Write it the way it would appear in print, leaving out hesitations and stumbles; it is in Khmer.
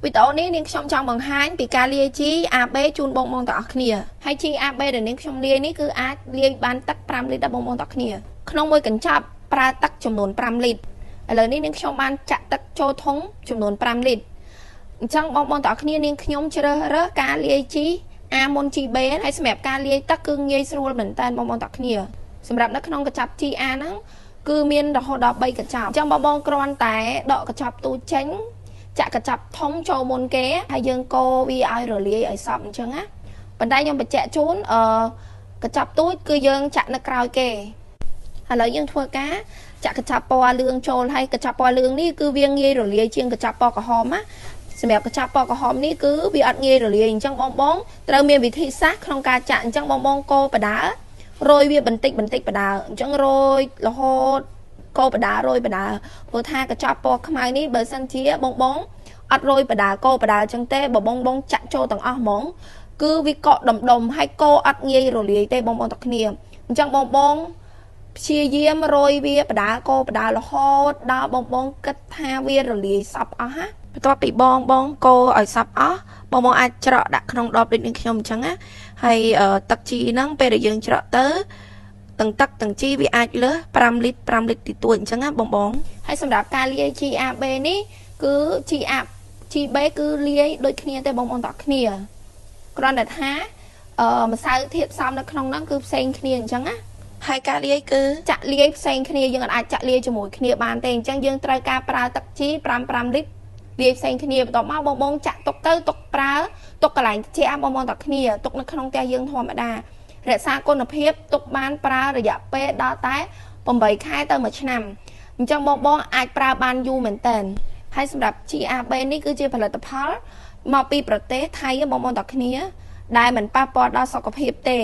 វីដេអូនេះនាងខ្ញុំចង់បង្ហាញពីការលាយ GAB ជូនបងទាំងអស់គ្នាហើយ GAB ដែលនាងខ្ញុំលាយនេះគឺអាចលាយបានទឹក5លីត្រដល់បងទាំងអស់គ្នាក្នុងមួយកញ្ចប់ប្រើទឹកចំនួន5លីត្រឥឡូវនេះនាងខ្ញុំបានចាក់ទឹកចូលធុងចំនួន5លីត្រអញ្ចឹងបងទាំងអស់គ្នានាងខ្ញុំជ្រើសរើសការលាយ GA មុន GB ហើយសម្រាប់ការលាយទឹកគឺងាយស្រួលមែនតើបងទាំងអស់គ្នាសម្រាប់នៅក្នុងកញ្ចប់ GA ហ្នឹងគឺមានរហូតដល់3កញ្ចប់អញ្ចឹងបងគ្រាន់តែដកកញ្ចប់ទូចចេញចាក់កញ្ចប់ធំចូលមុនគេហើយយើងកូរវាឲ្យរលាយឲ្យសព្វអញ្ចឹងណាប៉ុន្តែខ្ញុំបញ្ជាក់ជូនកញ្ចប់ទូចគឺយើងចាក់នៅក្រោយគេឥឡូវយើងធ្វើការចាក់កញ្ចប់ពណ៌លឿងចូលហើយកញ្ចប់ពណ៌លឿងនេះគឺវាងាយរលាយជាងកញ្ចប់ពណ៌ក្រហមណាសម្រាប់កញ្ចប់ពណ៌ក្រហមនេះគឺវាអត់ងាយរលាយអញ្ចឹងបងត្រូវមានវិធីសាស្ត្រក្នុងការចាក់អញ្ចឹងបងកូរបដារោយវាបន្តិចបដាអញ្ចឹងរោយរហូតកូរបដារោយបដាព្រោះថាកញ្ចប់ពណ៌ខ្មៅនេះបើសិនជាបងអត់រោយបដាកូរបដាអញ្ចឹងទេបើបងចាក់ចូលទាំងអស់ហ្មងគឺវាកក់ដុំហើយកូរអត់ងាយរលាយទេបងទាំងគ្នាអញ្ចឹងបងព្យាយាមរោយវាបដាកូរបដារហូតដល់បងគិតថាវារលាយសពអស់ណាបន្ទាប់ពីបងកូរឲ្យសពអស់បងអាចច្រកដាក់ក្នុងដបដូចនេះខ្ញុំអញ្ចឹងណាហើយទឹកជីហ្នឹងពេលដែលយើងច្រកទៅទាំងទឹកទាំងជីវាអាចលើស5លីត្រទីទួចអញ្ចឹងណាបងហើយសម្រាប់ការលាយ GAB នេះគឺ GB គឺលាយដូចគ្នាទេបងទាំងអស់គ្នាគ្រាន់តែថាម្សៅធាតុផ្សំនៅក្នុងហ្នឹងគឺផ្សេងគ្នាអញ្ចឹងណាហើយការលាយគឺចាក់លាយផ្សេងគ្នាយើងអាចចាក់លាយជាមួយគ្នាបានទេអញ្ចឹងយើងត្រូវការប្រើទឹកជី5លីត្រលាយផ្សេងគ្នាបន្ទាប់មកបងចាក់ទុកទៅទុកប្រើទុកកន្លែងត្រជាក់បងទាំងគ្នាទុកនៅក្នុងផ្ទះយើងធម្មតារក្សាគុណភាពទុកបានប្រើរយៈពេលដល់តែ8ខែទៅ1ឆ្នាំអញ្ចឹងបងអាចប្រើបានយូរមែនតើហើយសម្រាប់ GAB នេះគឺជាផលិតផលមកពីប្រទេសថៃបងទាំងគ្នាដែលមិនប៉ះពាល់ដល់សុខភាពទេ